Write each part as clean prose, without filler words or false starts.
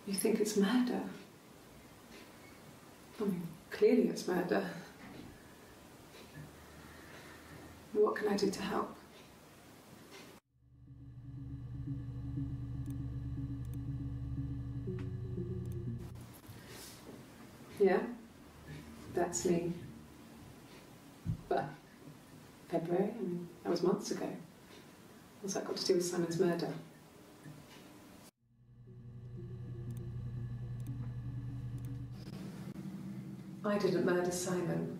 You think it's murder? I mean, clearly it's murder. What can I do to help? Yeah, that's me. But February, I mean, that was months ago. What's that got to do with Simon's murder? I didn't murder Simon.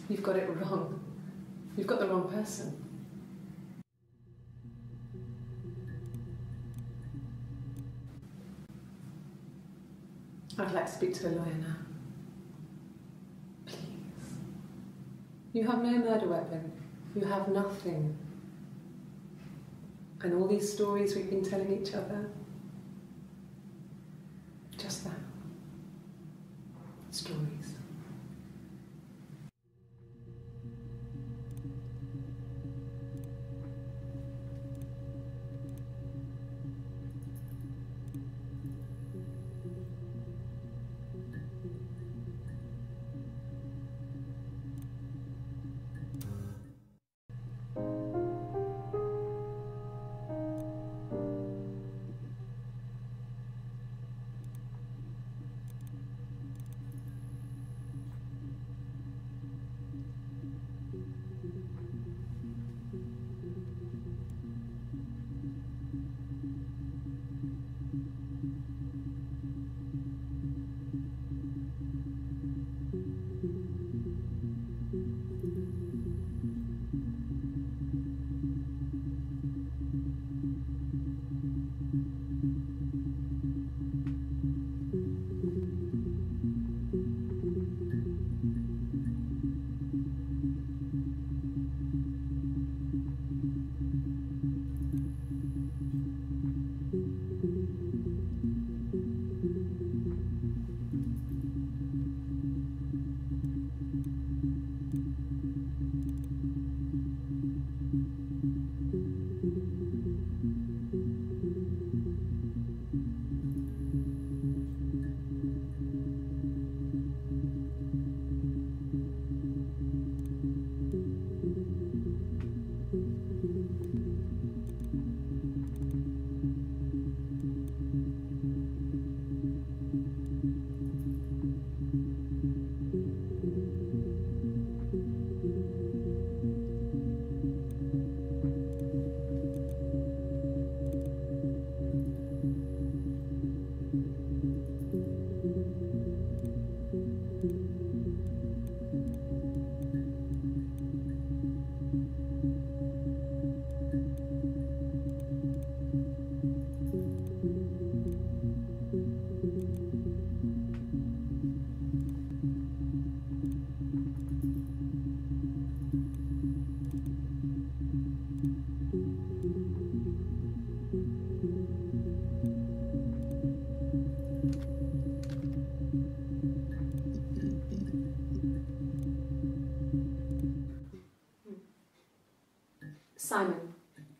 You've got it wrong. You've got the wrong person. I'd like to speak to a lawyer now. Please. You have no murder weapon. You have nothing. And all these stories we've been telling each other, just that. Stories.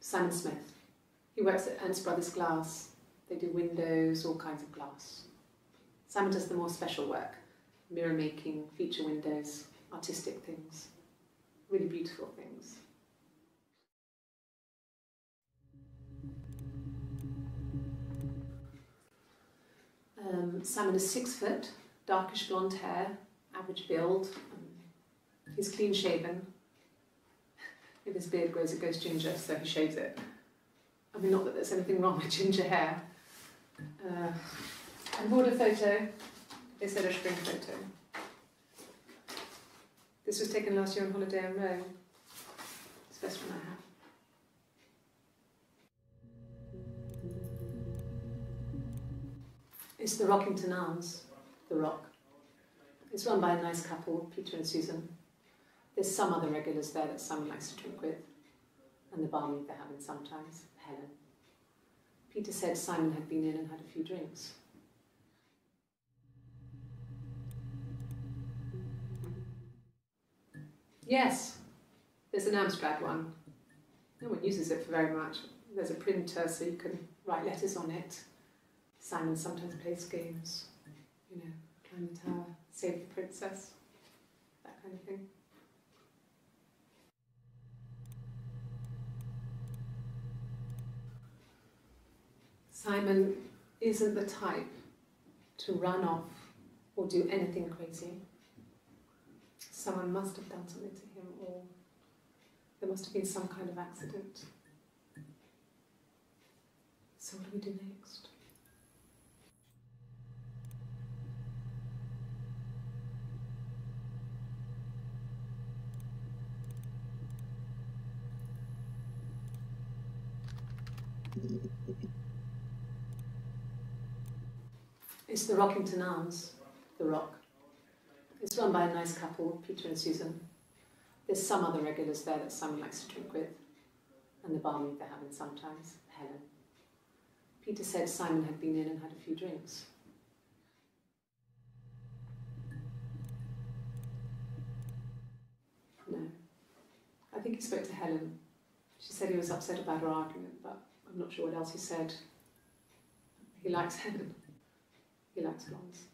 Simon Smith. He works at Ernst Brothers Glass. They do windows, all kinds of glass. Simon does the more special work, mirror making, feature windows, artistic things, really beautiful things. Simon is 6 foot, darkish blonde hair, average build. He's clean shaven. If his beard grows, it goes ginger, so he shaves it. I mean, not that there's anything wrong with ginger hair. And bought a photo. They said a spring photo. This was taken last year on holiday in Rome. It's the best one I have. It's the Rockington Arms, The Rock. It's run by a nice couple, Peter and Susan. There's some other regulars there that Simon likes to drink with, and the barmaid they're having sometimes, Helen. Peter said Simon had been in and had a few drinks. Yes, there's an Amstrad one. No one uses it for very much. There's a printer so you can write letters on it. Simon sometimes plays games, you know, climb the tower, save the princess, that kind of thing. Simon isn't the type to run off or do anything crazy. Someone must have done something to him, or there must have been some kind of accident. So what do we do next? It's the Rockington Arms, The Rock. It's run by a nice couple, Peter and Susan. There's some other regulars there that Simon likes to drink with, and the barmaid they're having sometimes, Helen. Peter said Simon had been in and had a few drinks. No. I think he spoke to Helen. She said he was upset about her argument, but I'm not sure what else he said. He likes Helen. He likes blondes.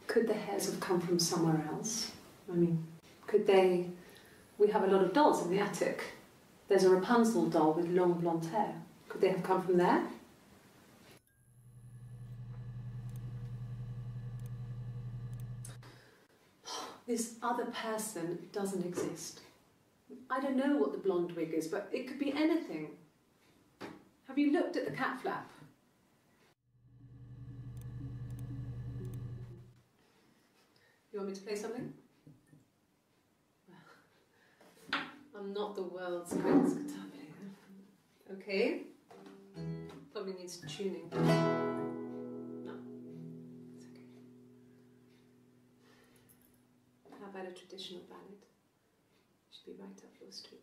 Could the hairs have come from somewhere else? I mean, could they... We have a lot of dolls in the attic. There's a Rapunzel doll with long blonde hair. Could they have come from there? This other person doesn't exist. I don't know what the blonde wig is, but it could be anything. Have you looked at the cat flap? You want me to play something? Well, I'm not the world's greatest guitar player. Okay. Probably needs tuning. No, it's okay. How about a traditional ballad? Should be right up your street.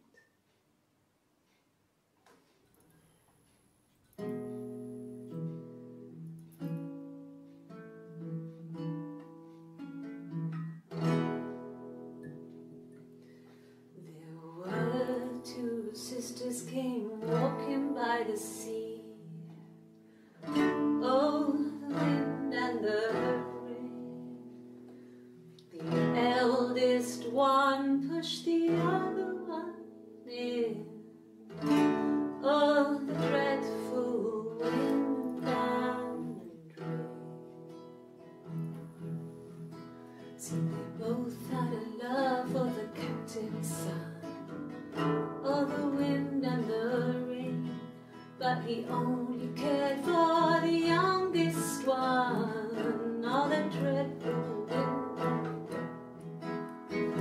Sisters came walking by the sea. Oh, the wind and the rain. The eldest one pushed the other one in. Oh, the dreadful wind and rain. See, they both had a love for the captain's son. Oh, the wind and the rain, but he only cared for the youngest one. Oh, the dreadful wind and rain.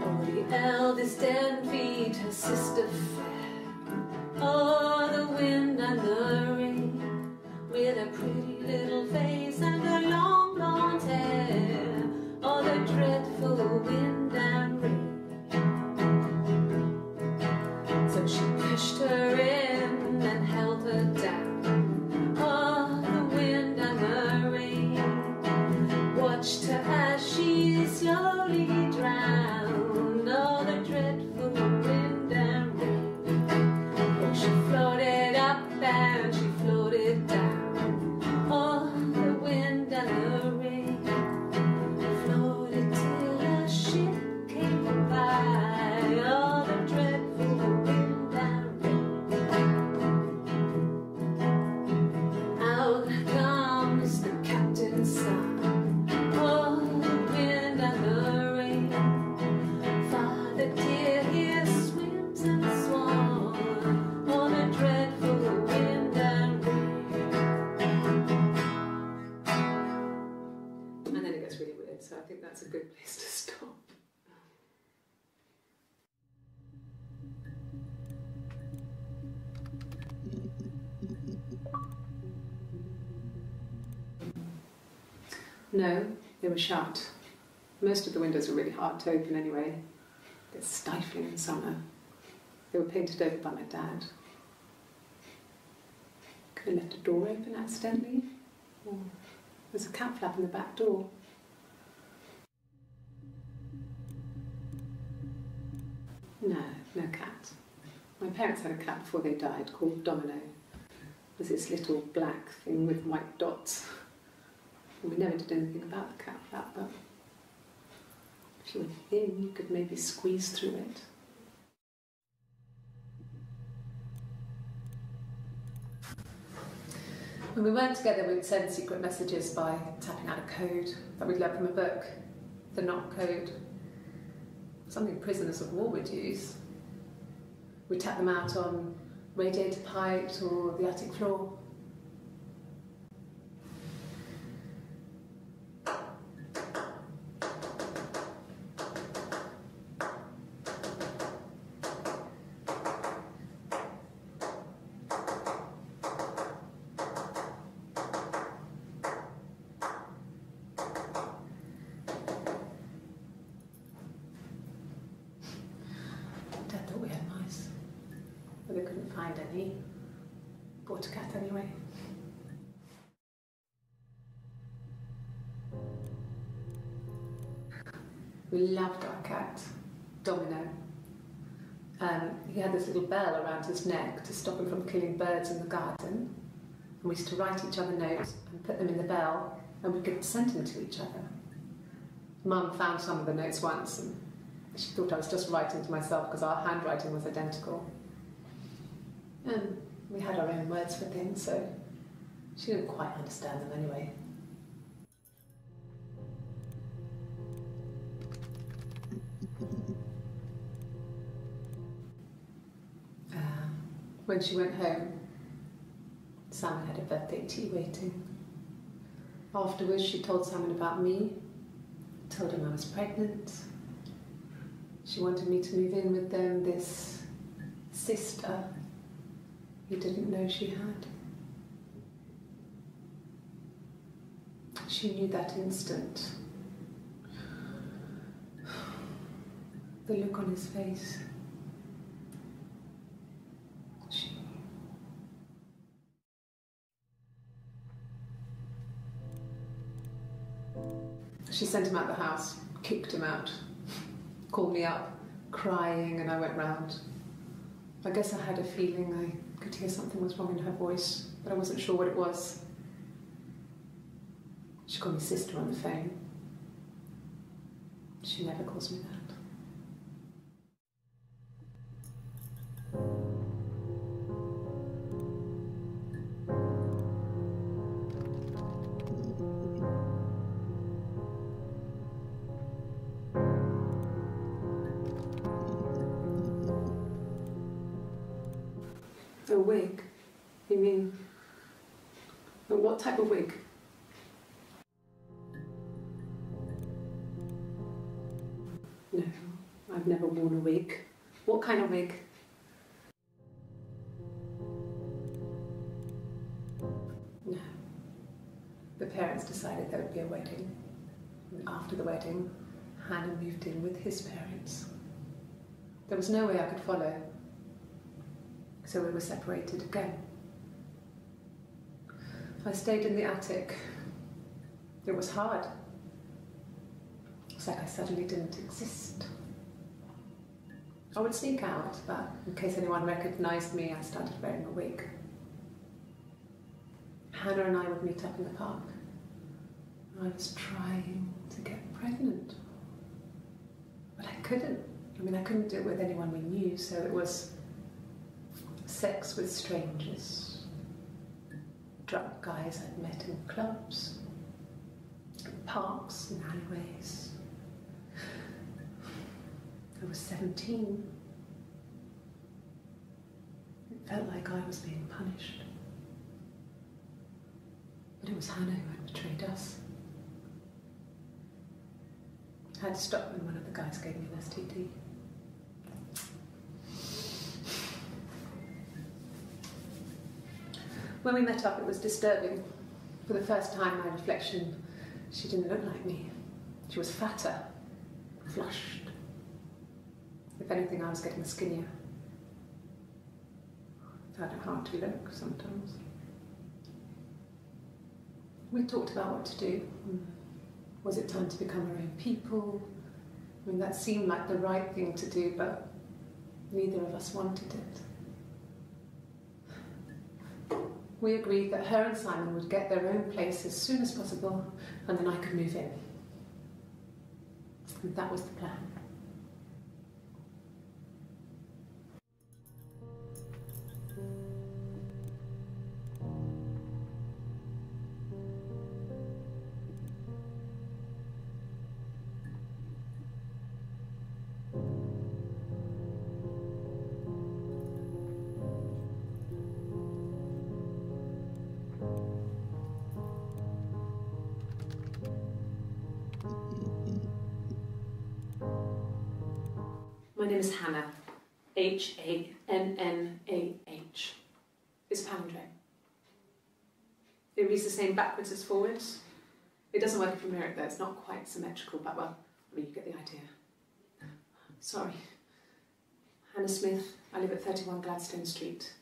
Oh, the eldest envied her sister fair. Oh, the wind and the rain, with a pretty little face and her long blonde hair. Oh, the dreadful wind and rain. So she pushed her in and held her down. I think that's a good place to stop. No, they were shut. Most of the windows were really hard to open anyway. They're stifling in summer. They were painted over by my dad. Could have left a door open accidentally. Or there's a cat flap in the back door. No, no cat. My parents had a cat before they died called Domino. It was this little black thing with white dots. And we never did anything about the cat flap, but if you were thin, you could maybe squeeze through it. When we weren't together, we'd send secret messages by tapping out a code that we'd learned from a book, the knock code. Something prisoners of war would use. We'd tap them out on radiator pipes or the attic floor. Dad thought we had mice, but they couldn't find any. Bought a cat anyway. We loved our cat, Domino. He had this little bell around his neck to stop him from killing birds in the garden. And we used to write each other notes and put them in the bell, and we could send them to each other. Mum found some of the notes once, and she thought I was just writing to myself because our handwriting was identical. And we had our own words for things, so she didn't quite understand them anyway. When she went home, Simon had a birthday tea waiting. Afterwards, she told Simon about me, told him I was pregnant. She wanted me to move in with them, this sister he didn't know she had. She knew that instant. The look on his face. She knew. She sent him out the house, kicked him out, called me up, crying, and I went round. I guess I had a feeling I could hear something was wrong in her voice, but I wasn't sure what it was. She called me sister on the phone. She never calls me that. A wig? You mean, what type of wig? No, I've never worn a wig. What kind of wig? No. The parents decided there would be a wedding. And after the wedding, Hannah moved in with his parents. There was no way I could follow. So we were separated again. I stayed in the attic. It was hard. It's like I suddenly didn't exist. I would sneak out, but in case anyone recognised me, I started wearing a wig. Hannah and I would meet up in the park. I was trying to get pregnant. But I couldn't. I mean, I couldn't do it with anyone we knew, so it was sex with strangers, drunk guys I'd met in clubs, in parks and alleyways. I was 17. It felt like I was being punished. But it was Hannah who had betrayed us. I had to stop when one of the guys gave me an STD. When we met up, it was disturbing. For the first time, my reflection, she didn't look like me. She was fatter, flushed. If anything, I was getting skinnier. I found it hard to look sometimes. We talked about what to do. Was it time to become our own people? I mean, that seemed like the right thing to do, but neither of us wanted it. We agreed that her and Simon would get their own place as soon as possible, and then I could move in. And that was the plan. My name is Hannah, H-A-N-N-A-H. It's a palindrome. It reads the same backwards as forwards. It doesn't work if you mirror it though, it's not quite symmetrical, but well, I mean, you get the idea. Sorry. Hannah Smith, I live at 31 Gladstone Street.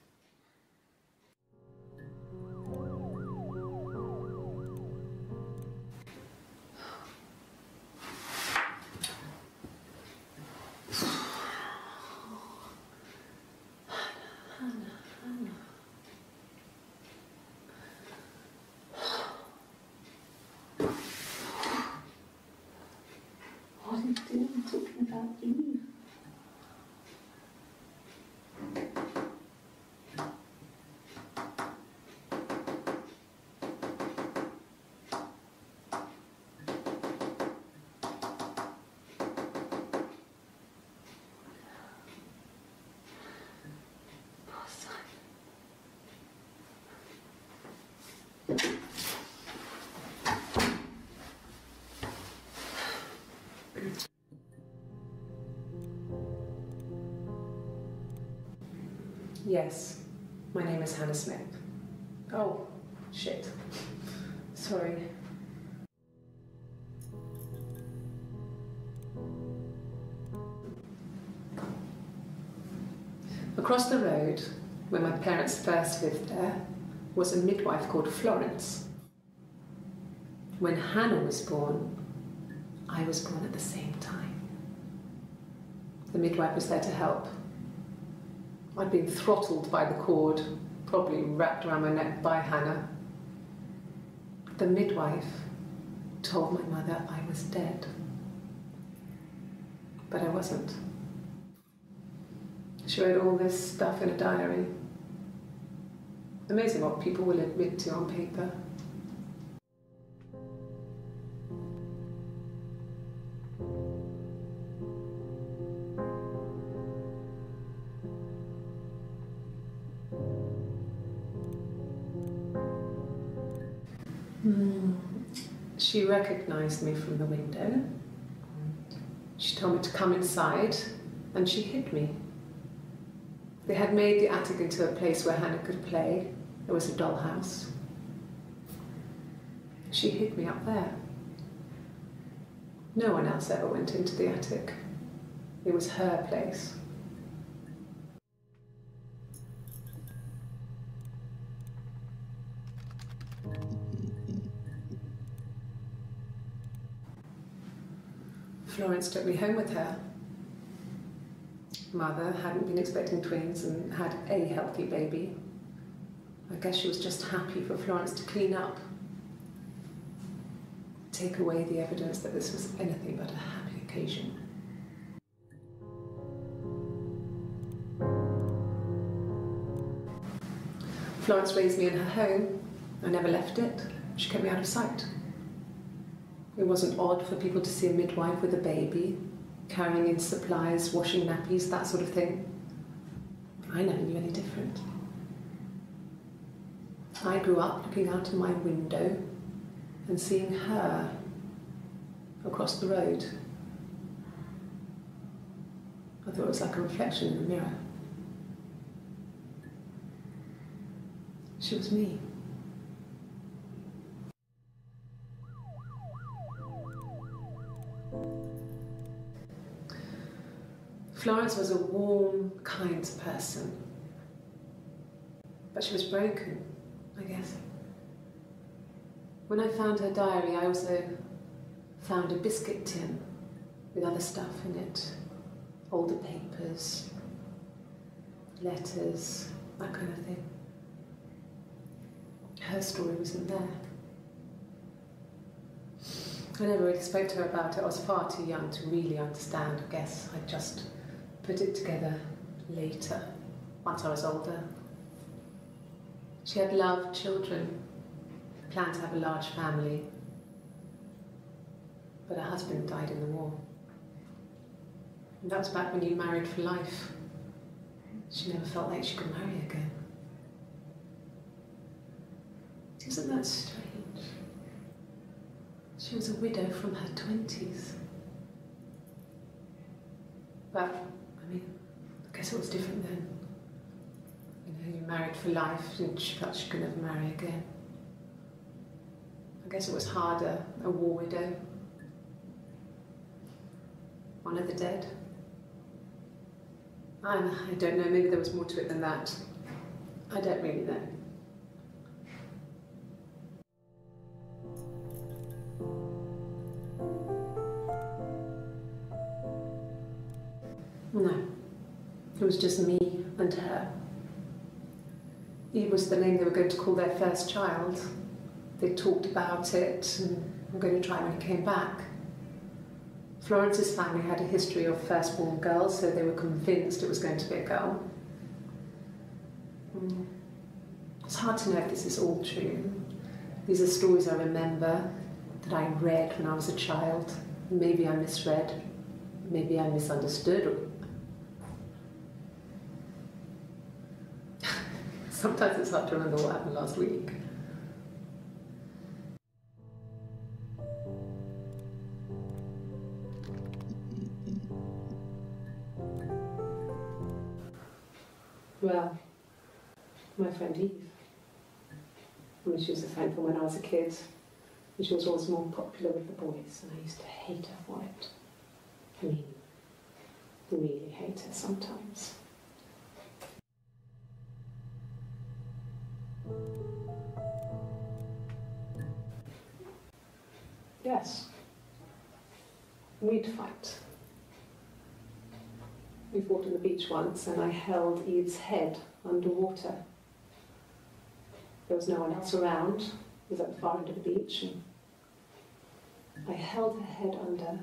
What are you doing? I'm talking about you. Poor Simon. Yes, my name is Hannah Smith. Oh, shit. Sorry. Across the road, where my parents first lived there, was a midwife called Florence. When Hannah was born, I was born at the same time. The midwife was there to help. I'd been throttled by the cord, probably wrapped around my neck by Hannah. The midwife told my mother I was dead, but I wasn't. She wrote all this stuff in a diary. Amazing what people will admit to on paper. She recognized me from the window. She told me to come inside, and she hid me. They had made the attic into a place where Hannah could play. There was a dollhouse. She hid me up there. No one else ever went into the attic. It was her place. Florence took me home with her. Mother hadn't been expecting twins and had a healthy baby. I guess she was just happy for Florence to clean up, take away the evidence that this was anything but a happy occasion. Florence raised me in her home. I never left it. She kept me out of sight. It wasn't odd for people to see a midwife with a baby, carrying in supplies, washing nappies, that sort of thing. I never knew any different. I grew up looking out of my window and seeing her across the road I thought it was like a reflection in the mirror. She was me. Florence was a warm, kind person. But she was broken, I guess. When I found her diary, I also found a biscuit tin with other stuff in it. Older papers, letters, that kind of thing. Her story wasn't there. I never really spoke to her about it. I was far too young to really understand, I guess. I just put it together later, once I was older. She had loved children, planned to have a large family, but her husband died in the war. And that was back when you married for life. She never felt like she could marry again. Isn't that strange? She was a widow from her 20s. But, I mean, I guess it was different then. You know, you married for life and she felt she could never marry again. I guess it was harder, a war widow. One of the dead. I don't know, maybe there was more to it than that. I don't really know. No, it was just me and her. Eve was the name they were going to call their first child. They talked about it and were going to try when he came back. Florence's family had a history of firstborn girls, so they were convinced it was going to be a girl. It's hard to know if this is all true. These are stories I remember, that I read when I was a child. Maybe I misread, maybe I misunderstood. Sometimes it's hard to remember what happened last week. Well, my friend Eve. I mean, she was a friend from when I was a kid, and she was always more popular with the boys, and I used to hate her for it. I mean, really hate her sometimes. Yes, we'd fight. We fought on the beach once, and I held Eve's head underwater. There was no one else around. It was at the far end of the beach, and I held her head under,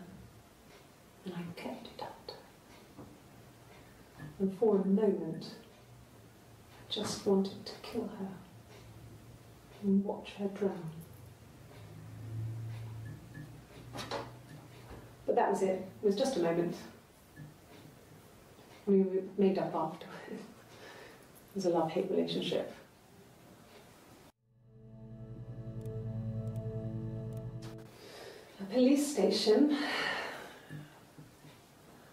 and I kept it under. And for a moment, I just wanted to kill her and watch her drown. But that was it. It was just a moment. We were made up afterwards. It was a love-hate relationship. A police station.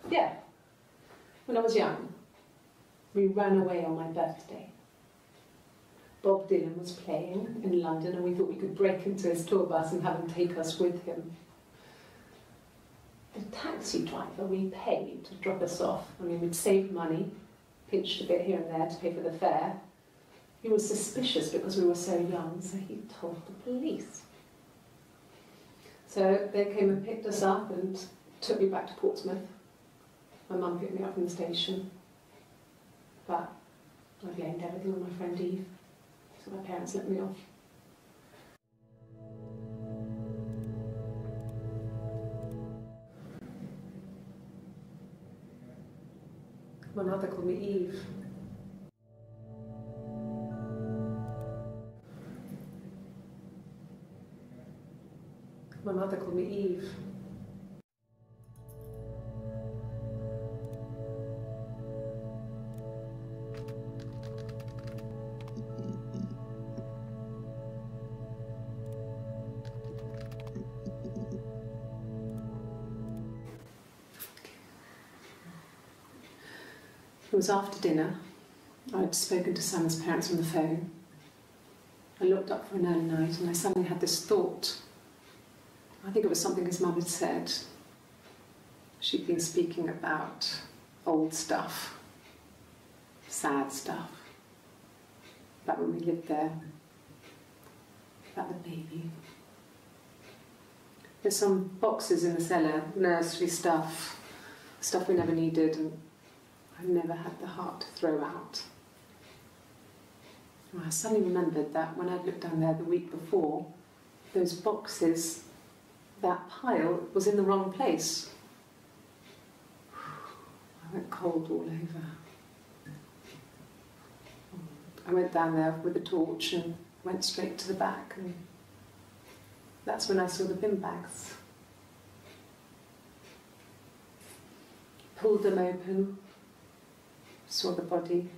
Yeah. When I was young, we ran away on my birthday. Bob Dylan was playing in London, and we thought we could break into his tour bus and have him take us with him. The taxi driver we paid to drop us off, I mean, we'd saved money, pinched a bit here and there to pay for the fare. He was suspicious because we were so young, so he told the police. So they came and picked us up and took me back to Portsmouth. My mum picked me up from the station. But I blamed everything on my friend Eve, so my parents let me off. My mother called me Eve. My mother called me Eve. It was after dinner. I'd spoken to Sam's parents on the phone. I looked up for an early night and I suddenly had this thought. I think it was something his mum had said. She'd been speaking about old stuff, sad stuff, about when we lived there, about the baby. There's some boxes in the cellar, nursery stuff we never needed and I've never had the heart to throw out. And I suddenly remembered that when I'd looked down there the week before, those boxes, that pile was in the wrong place. I went cold all over. I went down there with a torch and went straight to the back, and that's when I saw the bin bags. Pulled them open, saw the body.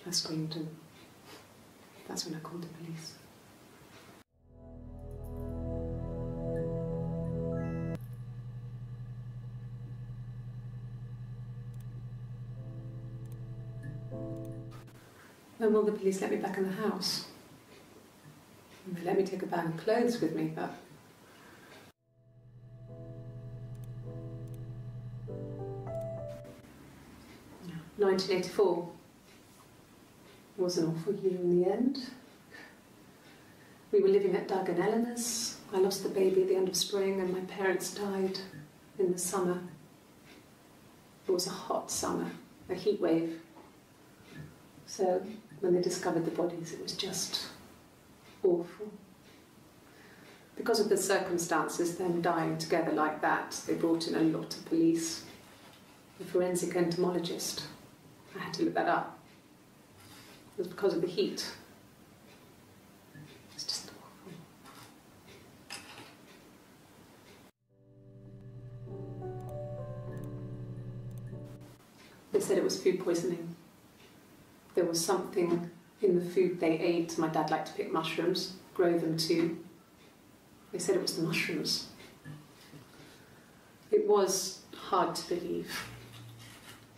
I screamed, and that's when I called the police. When will the police let me back in the house? And they let me take a bag of clothes with me, but 1984 was an awful year in the end. We were living at Doug and Eleanor's. I lost the baby at the end of spring and my parents died in the summer. It was a hot summer, a heat wave. So when they discovered the bodies, it was just awful. Because of the circumstances, them dying together like that, they brought in a lot of police. A forensic entomologist. I had to look that up. It was because of the heat. It was just awful. They said it was food poisoning. There was something in the food they ate. My dad liked to pick mushrooms, grow them too. They said it was the mushrooms. It was hard to believe.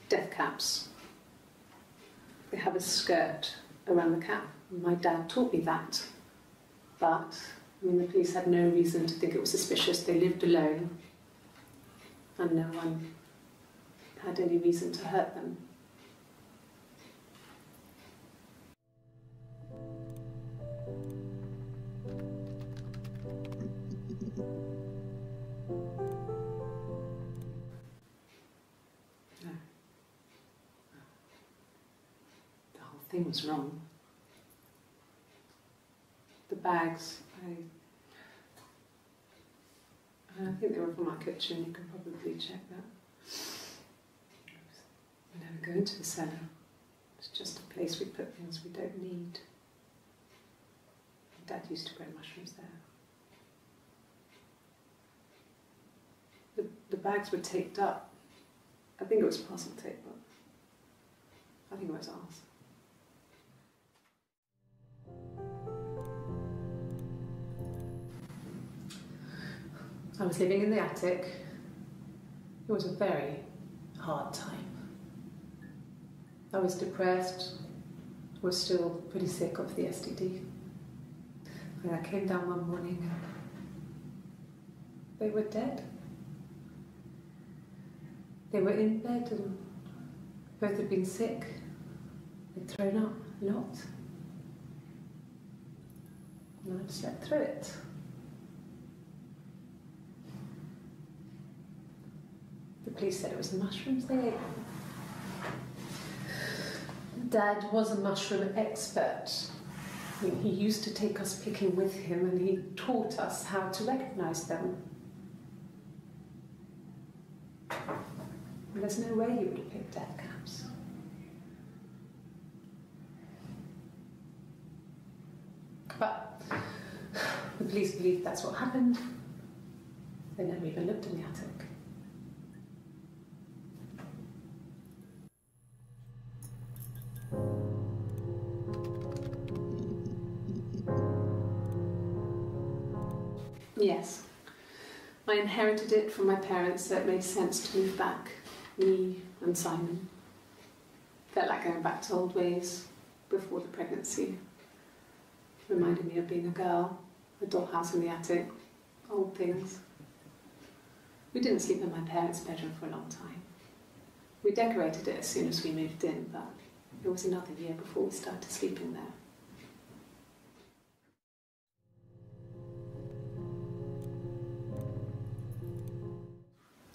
Death caps. They have a skirt around the cap. My dad taught me that. But, the police had no reason to think it was suspicious. They lived alone. And no one had any reason to hurt them. Thing was wrong. The bags, I think they were from our kitchen, you can probably check that. We never go into the cellar. It's just a place we put things we don't need. Dad used to grow mushrooms there. The bags were taped up. I think it was parcel tape, but I think it was ours. I was living in the attic. It was a very hard time. I was depressed, was still pretty sick of the STD. And I came down one morning and they were dead. They were in bed and both had been sick. They'd thrown up a lot. And I'd slept through it. The police said it was the mushrooms they ate. Dad was a mushroom expert. He used to take us picking with him and he taught us how to recognise them. And there's no way he would have picked death caps. But the police believe that's what happened. They never even looked in the attic. Yes. I inherited it from my parents, so it made sense to move back, me and Simon. Felt like going back to old ways before the pregnancy. Reminded me of being a girl, a dollhouse in the attic, old things. We didn't sleep in my parents' bedroom for a long time. We decorated it as soon as we moved in, but it was another year before we started sleeping there.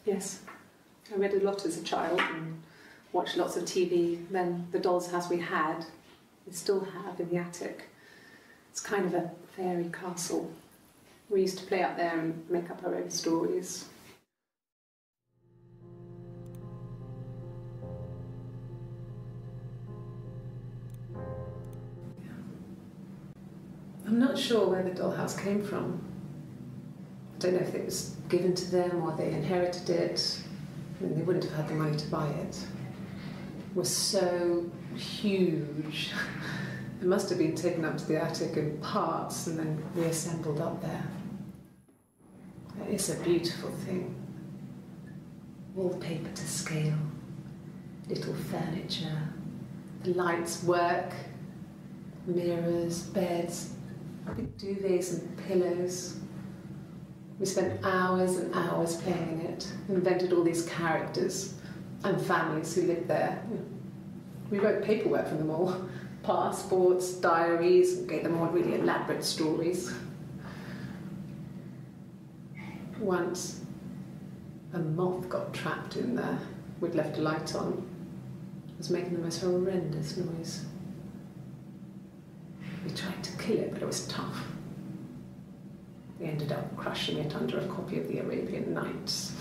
Yes, I read a lot as a child and watched lots of TV. Then the doll's house we had, we still have in the attic. It's kind of a fairy castle. We used to play up there and make up our own stories. I'm not sure where the dollhouse came from. I don't know if it was given to them or they inherited it. I mean, they wouldn't have had the money to buy it. It was so huge. It must have been taken up to the attic in parts and then reassembled up there. It's a beautiful thing. Wallpaper to scale, little furniture, the lights work, mirrors, beds, big duvets and pillows. We spent hours and hours playing in it, invented all these characters and families who lived there. We wrote paperwork for them all, passports, diaries, and gave them all really elaborate stories. Once, a moth got trapped in there. We'd left a light on. It was making the most horrendous noise. We tried to kill it, but it was tough. We ended up crushing it under a copy of the Arabian Nights.